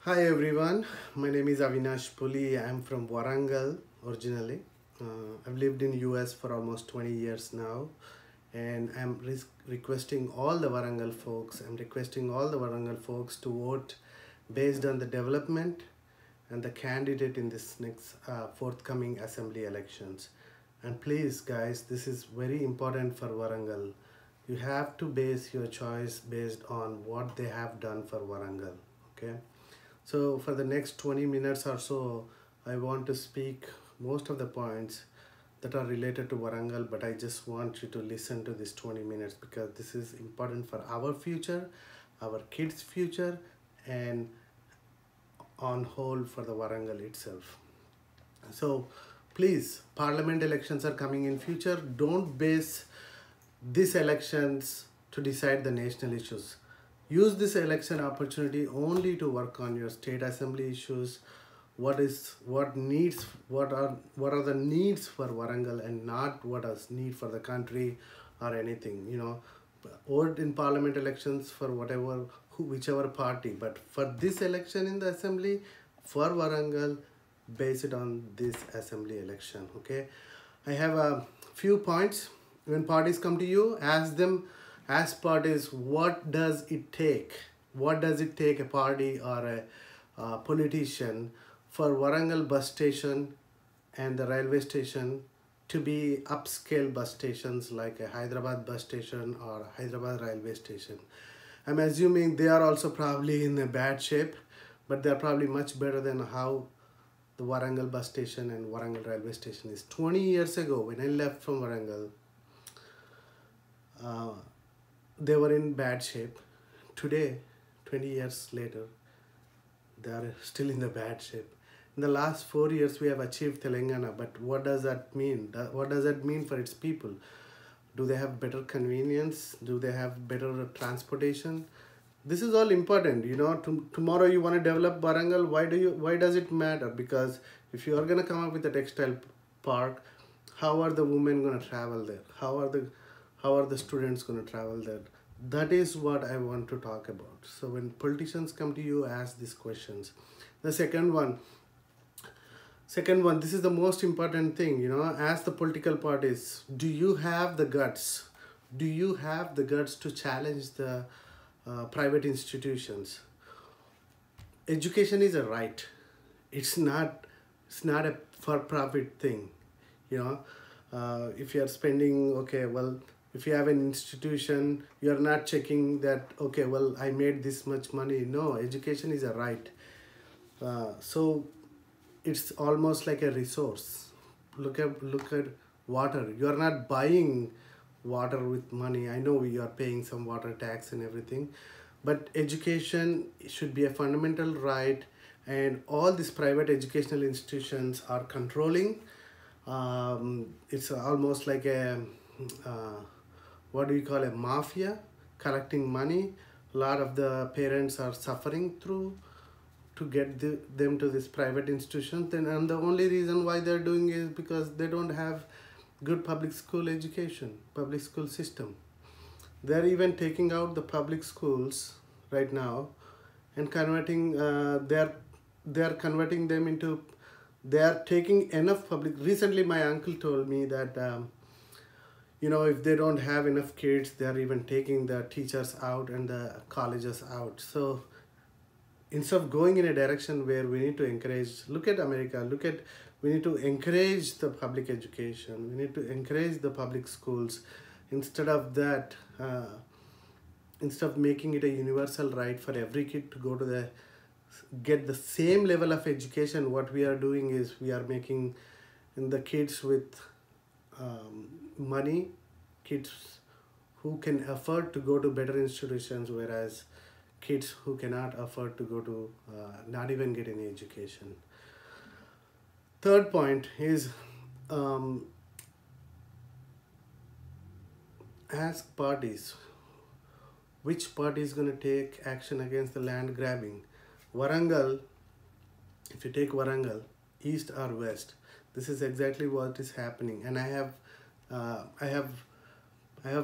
Hi everyone, my name is Avinash Puli. I'm from Warangal originally. I've lived in US for almost 20 years now, and I'm requesting all the Warangal folks, to vote based on the development and the candidate in this next forthcoming assembly elections. And please guys, this is very important for Warangal. You have to base your choice based on what they have done for Warangal, okay? So for the next 20 minutes or so, I want to speak most of the points that are related to Warangal, but I just want you to listen to this 20 minutes because this is important for our future, our kids' future, and on whole for the Warangal itself. So please, parliament elections are coming in future. Don't base these elections to decide the national issues. Use this election opportunity only to work on your state assembly issues. What are the needs for Warangal and not what is need for the country or anything. Vote in parliament elections for whichever party, but for this election in the assembly for Warangal, base it on this assembly election. Okay, I have a few points. When parties come to you, ask them, as parties, what does it take? What does it take a party or a politician for Warangal bus station and the railway station to be upscale bus stations like a Hyderabad bus station or Hyderabad railway station? I'm assuming they are also probably in a bad shape, but they're probably much better than how the Warangal bus station and Warangal railway station is. 20 years ago, when I left from Warangal, they were in bad shape. Today, 20 years later, they are still in the bad shape. In the last 4 years, we have achieved Telangana, but what does that mean? What does that mean for its people? Do they have better convenience? Do they have better transportation? This is all important. Tomorrow you want to develop Warangal. Why does it matter? Because if you are going to come up with a textile park, how are the women going to travel there? How are the students going to travel there? That is what I want to talk about. So when politicians come to you, ask these questions. The second one, this is the most important thing. Ask the political parties, do you have the guts? Do you have the guts to challenge the private institutions? Education is a right. It's not a for-profit thing. If you are spending, okay, well, if you have an institution, you are not checking that, okay, well, I made this much money. No, education is a right. So it's almost like a resource. Look at water. You are not buying water with money. I know we are paying some water tax and everything, but education should be a fundamental right, and all these private educational institutions are controlling. It's almost like a what do you call, a mafia collecting money. A lot of the parents are suffering through to get them to this private institutions, and the only reason why they're doing is because they don't have good public school education, public school system. They're even taking out the public schools right now and converting they're converting them into, they are taking enough public. Recently my uncle told me that if they don't have enough kids, they're even taking the teachers out and the colleges out. So instead of going in a direction where we need to encourage, look at America, we need to encourage the public education, we need to encourage the public schools. Instead of that, instead of making it a universal right for every kid to get the same level of education, what we are doing is we are making the kids with money, kids who can afford to go to better institutions, whereas kids who cannot afford to go to not even get any education. Third point is, ask parties, which party is going to take action against the land grabbing. Warangal, if you take Warangal, east or west, this is exactly what is happening. And I have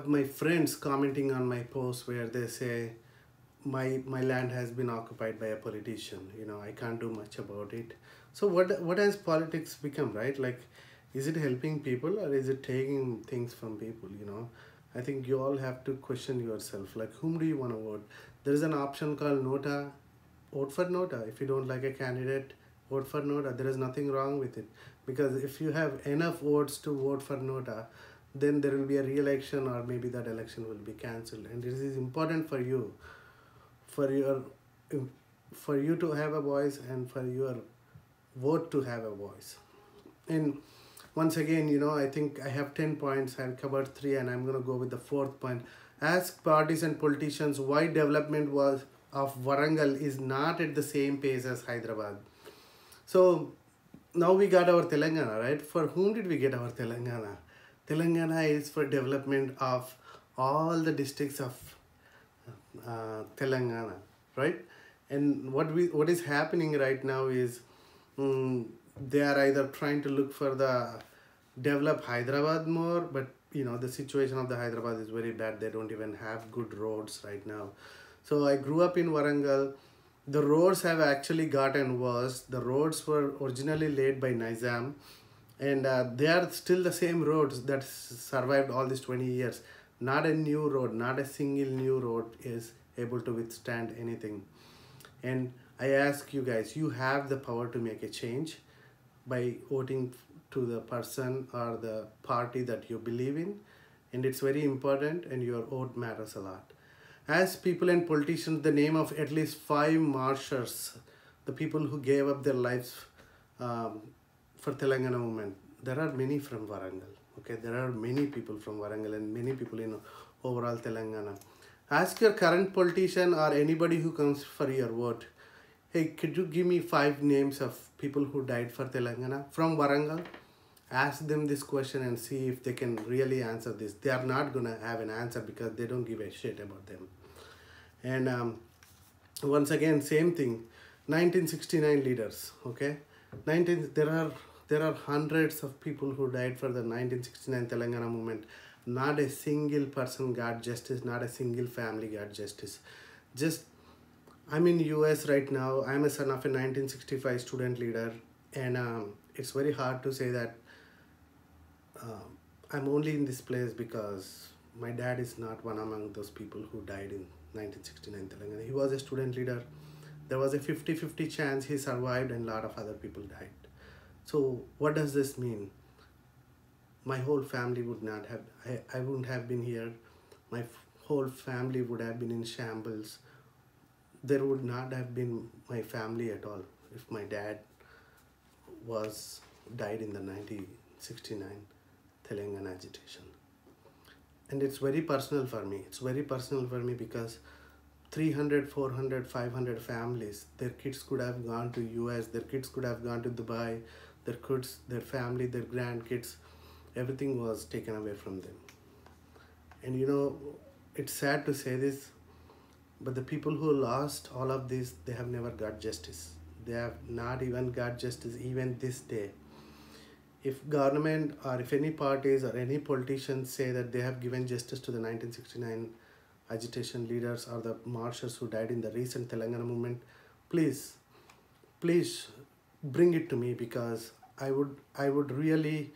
my friends commenting on my post where they say, my land has been occupied by a politician. You know, I can't do much about it. So what has politics become, right? Like, is it helping people or is it taking things from people? You know, I think you all have to question yourself. Like, whom do you want to vote? There is an option called Nota. Vote for Nota. If you don't like a candidate, vote for Nota. There is nothing wrong with it, because if you have enough votes to vote for Nota, then there will be a re-election, or maybe that election will be cancelled. And it is important for you, for your for you to have a voice, and for your vote to have a voice. And once again, you know, I think I have 10 points. I've covered 3 and I'm going to go with the 4th point. Ask parties and politicians why development was of Warangal is not at the same pace as Hyderabad. So now we got our Telangana, right? For whom did we get our Telangana? Telangana is for development of all the districts of Telangana, right? And what is happening right now is they are either trying to look for the develop Hyderabad more, but you know, the situation of the Hyderabad is very bad. They don't even have good roads right now. So I grew up in Warangal. The roads have actually gotten worse. The roads were originally laid by Nizam, and they are still the same roads that survived all these 20 years. Not a new road, not a single new road is able to withstand anything. And I ask you guys, you have the power to make a change by voting to the person or the party that you believe in, and it's very important, and your vote matters a lot. As people and politicians, the name of at least 5 martyrs, the people who gave up their lives for Telangana movement. There are many from Warangal. Okay, there are many people from Warangal and many people in overall Telangana. Ask your current politician or anybody who comes for your vote, hey, could you give me 5 names of people who died for Telangana from Warangal? Ask them this question and see if they can really answer this. They are not going to have an answer because they don't give a shit about them. And once again, same thing, 1969 leaders, okay? There are hundreds of people who died for the 1969 Telangana movement. Not a single person got justice, not a single family got justice. Just, I'm in US right now. I'm a son of a 1965 student leader, and it's very hard to say that I'm only in this place because my dad is not one among those people who died in 1969 Telangana. He was a student leader. There was a 50-50 chance he survived, and a lot of other people died. So what does this mean? My whole family would not have, I wouldn't have been here. My whole family would have been in shambles. There would not have been my family at all if my dad died in the 1969 Telangana agitation. And it's very personal for me. It's very personal for me because 300, 400, 500 families, their kids could have gone to US, their kids could have gone to Dubai, their kids, their family, their grandkids, everything was taken away from them. And you know, it's sad to say this, but the people who lost all of this, they have never got justice. They have not even got justice even this day. If government or if any parties or any politicians say that they have given justice to the 1969 agitation leaders or the marchers who died in the recent Telangana movement, please bring it to me, because I would really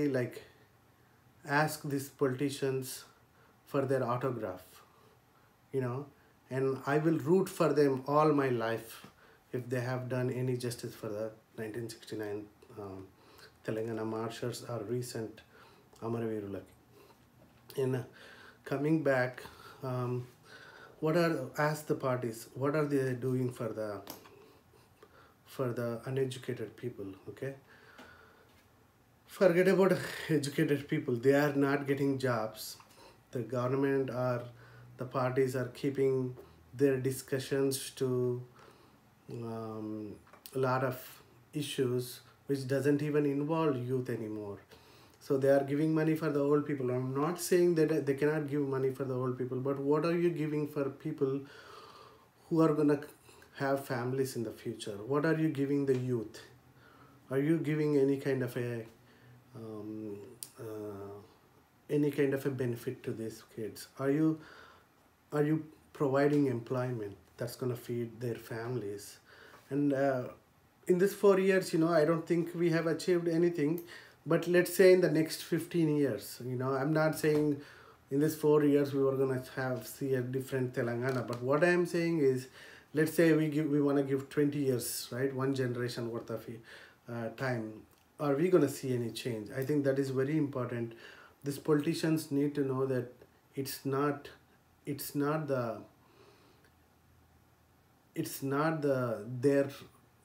like ask these politicians for their autograph, you know, and I will root for them all my life if they have done any justice for the 1969 Telangana marchers or recent Amaravirulaki. And coming back, ask the parties, what are they doing for the uneducated people, okay? Forget about educated people. They are not getting jobs. The government or the parties are keeping their discussions to a lot of issues which doesn't even involve youth anymore. So they are giving money for the old people. I'm not saying that they cannot give money for the old people, but what are you giving for people who are going to have families in the future? What are you giving the youth? Are you giving any kind of a benefit to these kids? Are you are you providing employment that's going to feed their families? And in this 4 years, I don't think we have achieved anything. But let's say in the next 15 years, I'm not saying in this 4 years we were going to have see a different Telangana. But what I am saying is, let's say we want to give 20 years, right? One generation worth of time. Are we going to see any change? I think that is very important. These politicians need to know that it's not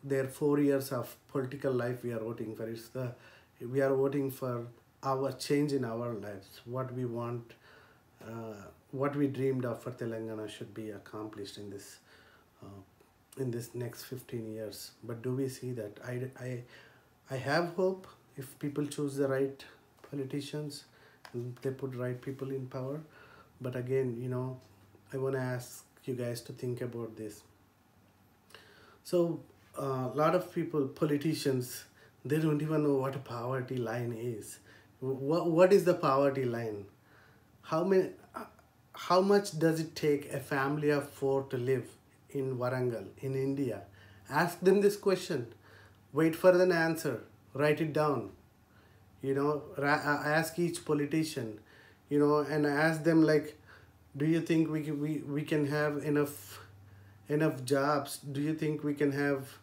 their 4 years of political life we are voting for. We are voting for our change in our lives. What we want, what we dreamed of for Telangana should be accomplished in this next 15 years. But do we see that? I have hope if people choose the right politicians and they put right people in power. But again, I want to ask you guys to think about this. So a lot of people, politicians, they don't even know what a poverty line is. What is the poverty line? How much does it take a family of 4 to live in Warangal, in India? Ask them this question. Wait for an answer. Write it down. Ask each politician, and ask them, like, do you think we can have enough jobs? Do you think we can have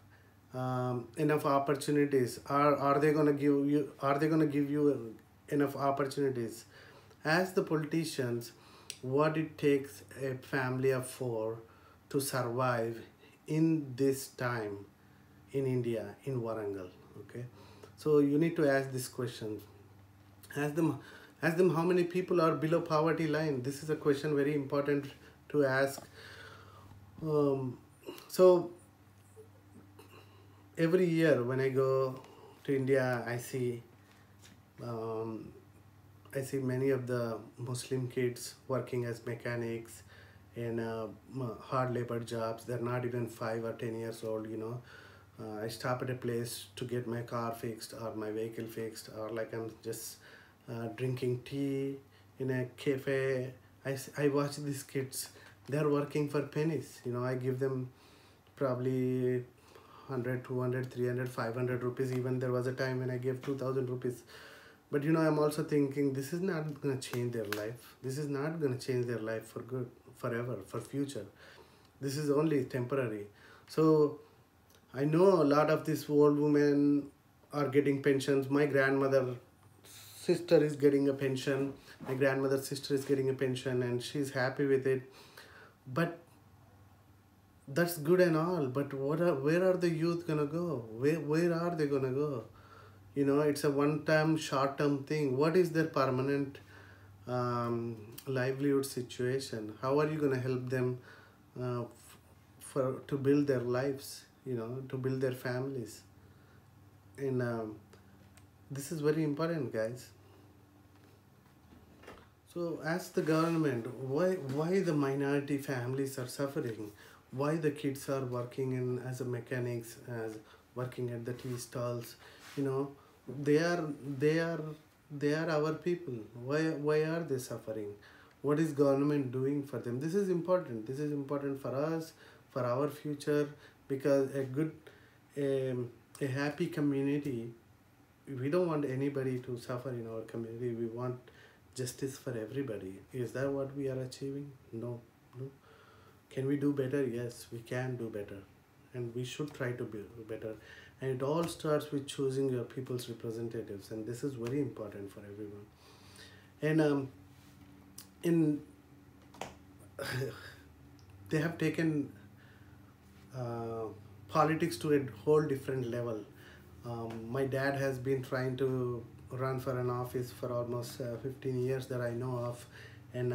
enough opportunities? Are they going to give you enough opportunities? Ask the politicians what it takes a family of 4 to survive in this time in India, in Warangal. Okay, so you need to ask this question. Ask them how many people are below poverty line. This is a question very important to ask. So every year when I go to India, I see many of the Muslim kids working as mechanics in hard labor jobs. They're not even 5 or 10 years old. I stop at a place to get my car fixed or my vehicle fixed, or like I'm just drinking tea in a cafe. I watch these kids. They're working for pennies. I give them probably 100, 200, 300, 500 rupees. Even there was a time when I gave 2,000 rupees. But I'm also thinking, this is not going to change their life. This is not going to change their life for good, forever, for future. This is only temporary. So I know a lot of these old women are getting pensions. My grandmother's sister is getting a pension. My grandmother's sister is getting a pension, and she's happy with it. But that's good and all. But where are the youth gonna go? Where are they gonna go? It's a one-time, short-term thing. What is their permanent livelihood situation? How are you gonna help them to build their lives? To build their families. And this is very important, guys. So ask the government why the minority families are suffering, why the kids are working as a mechanics, as working at the tea stalls. They are our people. Why are they suffering? What is government doing for them? This is important. This is important for us, for our future, because a happy community, we don't want anybody to suffer in our community. We want justice for everybody. Is that what we are achieving? No. Can we do better? Yes, we can do better, and we should try to be better. And it all starts with choosing your people's representatives, and this is very important for everyone. And they have taken politics to a whole different level. My dad has been trying to run for an office for almost 15 years that I know of, and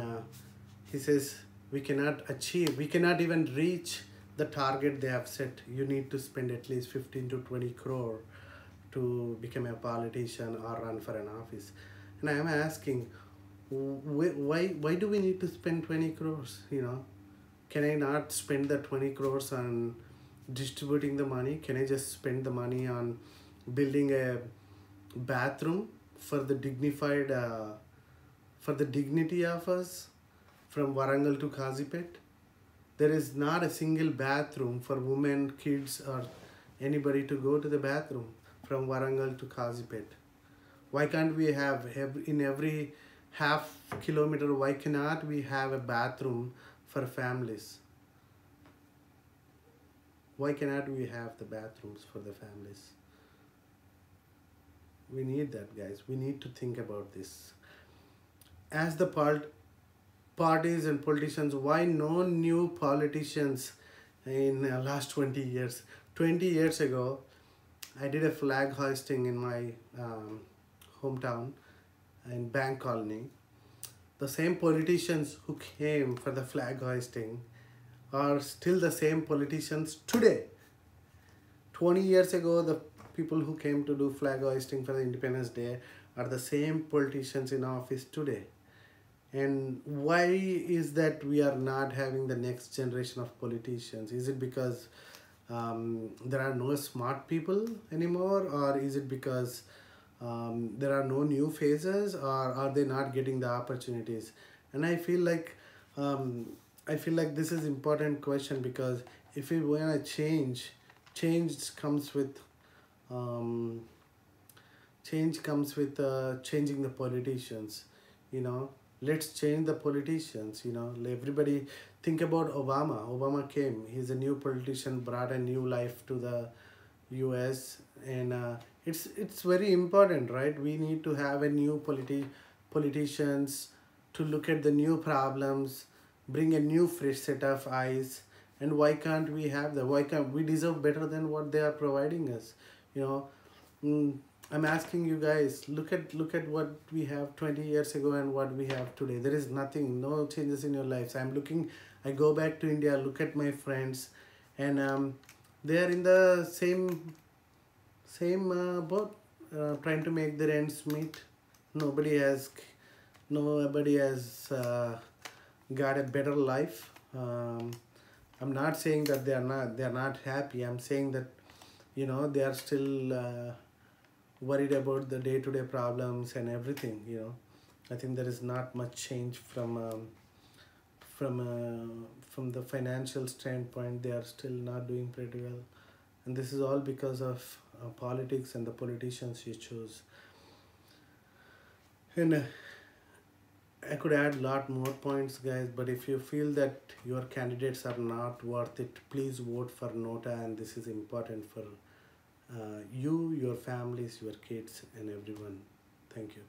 he says we cannot even reach the target they have set. You need to spend at least 15 to 20 crore to become a politician or run for an office. And I am asking, why do we need to spend 20 crores? Can I not spend the 20 crores on distributing the money? Can I just spend the money on building a bathroom for the dignity of us, from Warangal to Kazipet. There is not a single bathroom for women, kids, or anybody to go to the bathroom from Warangal to Kazipet. Why can't we have in every half kilometer, why cannot we have a bathroom for families? Why cannot we have the bathrooms for the families? We need that, guys. We need to think about this. As the parties and politicians, why no new politicians in the last 20 years? 20 years ago, I did a flag hoisting in my hometown in Bank Colony. The same politicians who came for the flag hoisting are still the same politicians today. 20 years ago, the people who came to do flag hoisting for the Independence Day are the same politicians in office today. And why is that we are not having the next generation of politicians? Is it because there are no smart people anymore, or is it because there are no new faces, or are they not getting the opportunities? And I feel like this is important question, because if we want to change comes with changing the politicians. Let's change the politicians. Everybody think about Obama came, he's a new politician, brought a new life to the US. And it's very important, right? We need to have a new politicians to look at the new problems, bring a new fresh set of eyes. And why can't we have that? Why can't we deserve better than what they are providing us? I'm asking you guys, look at what we have 20 years ago and what we have today. There is nothing, no changes in your lives. I go back to India, look at my friends, and they are in the same boat, trying to make their ends meet. Nobody has got a better life. I'm not saying that they are not happy. I'm saying that they are still worried about the day-to-day problems and everything. I think there is not much change from the financial standpoint. They are still not doing pretty well, and this is all because of politics and the politicians you choose. And I could add a lot more points, guys, but if you feel that your candidates are not worth it, please vote for Nota. And this is important for you, your families, your kids, and everyone. Thank you.